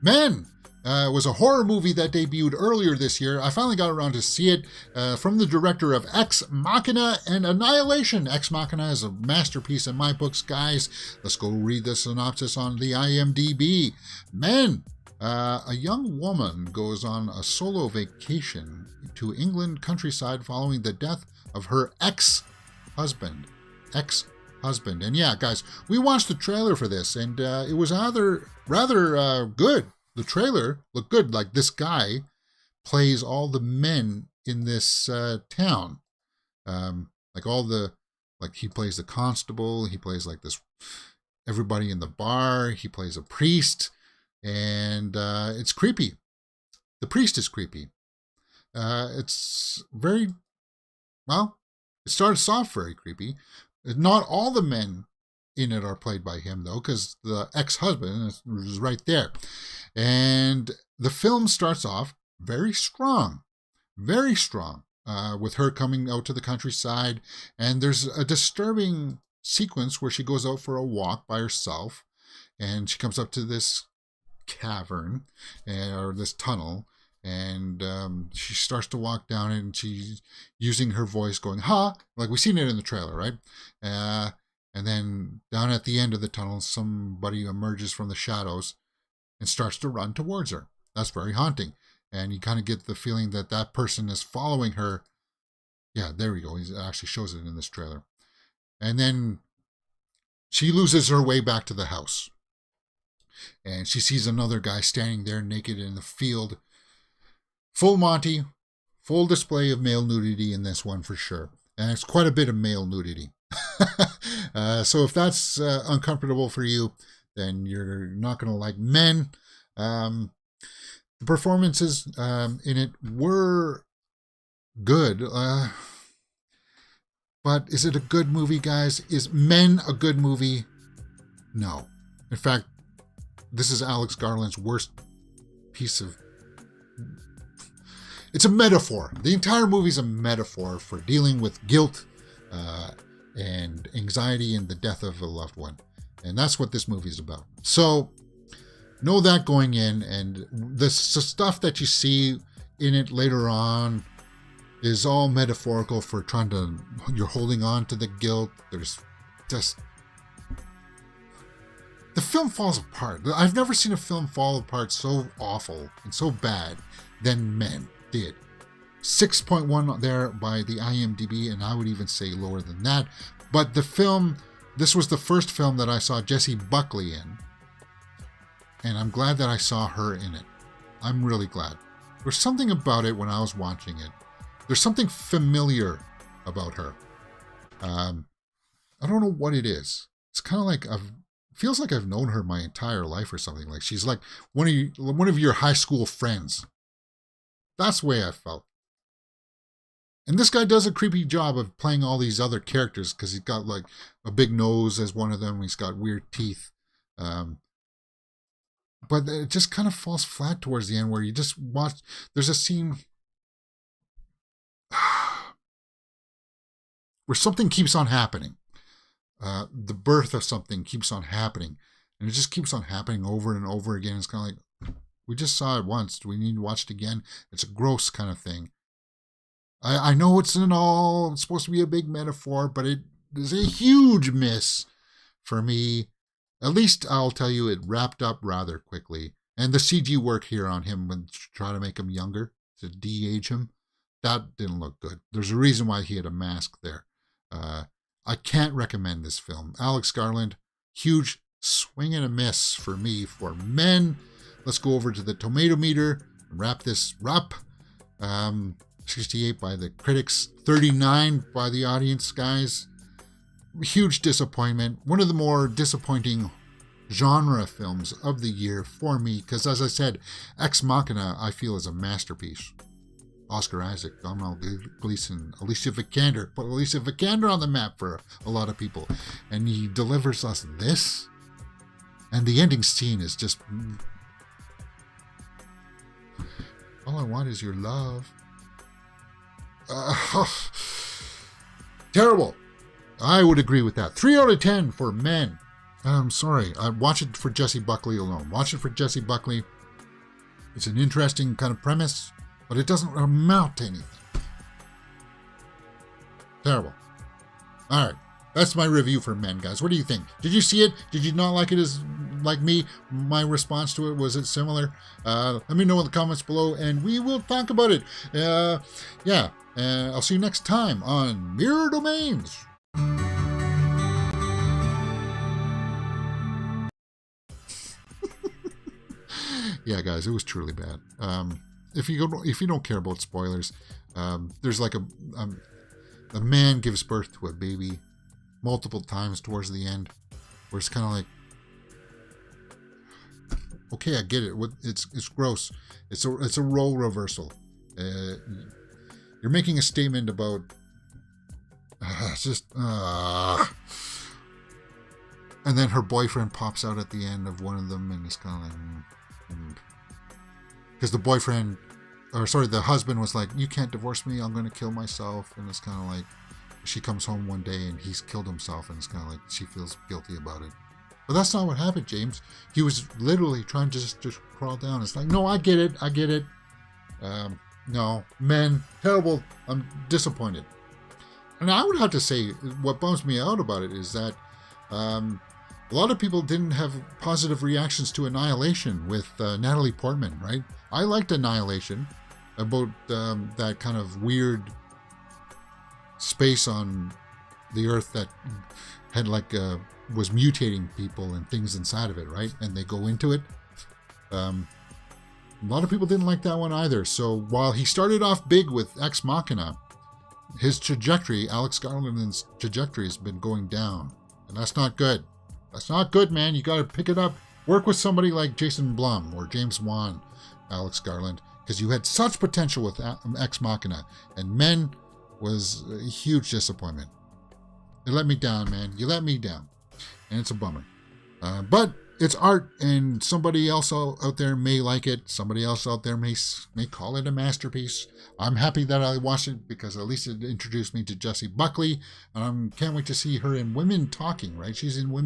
Men was a horror movie that debuted earlier this year. I finally got around to see it from the director of Ex Machina and Annihilation. Ex Machina is a masterpiece in my books, guys. Let's go read the synopsis on the IMDb. Men. A young woman goes on a solo vacation to England countryside following the death of her ex-husband. And yeah, guys, we watched the trailer for this, and it was rather good. The trailer looked good. Like, this guy plays all the men in this town. He plays the constable. He plays like this, everybody in the bar. He plays a priest. And it's creepy. The priest is creepy. It's very, well, it starts off very creepy. Not all the men in it are played by him, though, because the ex-husband is right there. And the film starts off very strong, with her coming out to the countryside. And there's a disturbing sequence where she goes out for a walk by herself, and she comes up to this cavern or this tunnel, and she starts to walk down, and she's using her voice going, ha, like we've seen it in the trailer, right? And then down at the end of the tunnel, somebody emerges from the shadows and starts to run towards her. That's very haunting. And you kind of get the feeling that that person is following her. Yeah, there we go. It actually shows it in this trailer. And then she loses her way back to the house. And she sees another guy standing there naked in the field. Full Monty, full display of male nudity in this one for sure. And it's quite a bit of male nudity. So if that's uncomfortable for you, then you're not going to like Men. The performances in it were good. But is it a good movie, guys? Is Men a good movie? No. In fact, this is Alex Garland's worst piece of... It's a metaphor. The entire movie's a metaphor for dealing with guilt and anxiety and the death of a loved one. And that's what this movie is about. So, know that going in, and the stuff that you see in it later on is all metaphorical for you're holding on to the guilt. There's just... The film falls apart. I've never seen a film fall apart so awful and so bad than Men did. 6.1 there by the IMDb, and I would even say lower than that. But the film, this was the first film that I saw Jessie Buckley in, and I'm glad that I saw her in it. I'm really glad. There's something about it when I was watching it. There's something familiar about her. I don't know what it is. It's kind of like feels like I've known her my entire life or something. Like she's like one of your high school friends. That's the way I felt. And this guy does a creepy job of playing all these other characters because he's got like a big nose as one of them. He's got weird teeth. But it just kind of falls flat towards the end where you just watch. There's a scene where something keeps on happening. The birth of something keeps on happening. And it just keeps on happening over and over again. It's kind of like, we just saw it once. Do we need to watch it again? It's a gross kind of thing. I know it's supposed to be a big metaphor, but it is a huge miss for me. At least I'll tell you it wrapped up rather quickly. And the CG work here on him when try to make him younger, to de-age him, that didn't look good. There's a reason why he had a mask there. I can't recommend this film. Alex Garland, huge swing and a miss for me for Men. Let's go over to the tomato meter and wrap this up. 68 by the critics, 39 by the audience, guys. Huge disappointment. One of the more disappointing genre films of the year for me, because as I said, Ex Machina I feel is a masterpiece. Oscar Isaac, Domhnall Gleeson, Alicia Vikander, put Alicia Vikander on the map for a lot of people, and he delivers us this, and the ending scene is just, all I want is your love. Terrible. I would agree with that. 3 out of 10 for Men. I'm sorry. I watch it for Jessie Buckley alone. Watch it for Jessie Buckley. It's an interesting kind of premise, but it doesn't amount to anything. Terrible. All right. That's my review for Men, guys. What do you think? Did you see it? Did you not like it as like me? My response to it, was it similar? Let me know in the comments below, and we will talk about it. Yeah. I'll see you next time on Mirror Domains. Yeah, guys, it was truly bad. If you don't care about spoilers, there's like a man gives birth to a baby multiple times towards the end, where it's kind of like, okay, I get it. It's gross. It's a role reversal. You're making a statement about and then her boyfriend pops out at the end of one of them, and it's kind of like, because the husband was like, you can't divorce me, I'm going to kill myself, and it's kind of like, she comes home one day and he's killed himself, and it's kind of like she feels guilty about it. But that's not what happened, James. He was literally trying to just crawl down. It's like, no, I get it. No, Men, terrible. I'm disappointed. And I would have to say, what bums me out about it is that a lot of people didn't have positive reactions to Annihilation with Natalie Portman, right? I liked Annihilation, about that kind of weird space on the Earth that had was mutating people and things inside of it, right? And they go into it. A lot of people didn't like that one either. So while he started off big with Ex Machina, his trajectory, Alex Garland Men's trajectory, has been going down. And that's not good. That's not good, man. You got to pick it up. Work with somebody like Jason Blum or James Wan, Alex Garland, because you had such potential with Ex Machina. And Men was a huge disappointment. You let me down, man. You let me down. And it's a bummer. But it's art, and somebody else out there may like it. Somebody else out there may call it a masterpiece. I'm happy that I watched it, because at least it introduced me to Jessie Buckley. And I can't wait to see her in Women Talking, right? She's in Women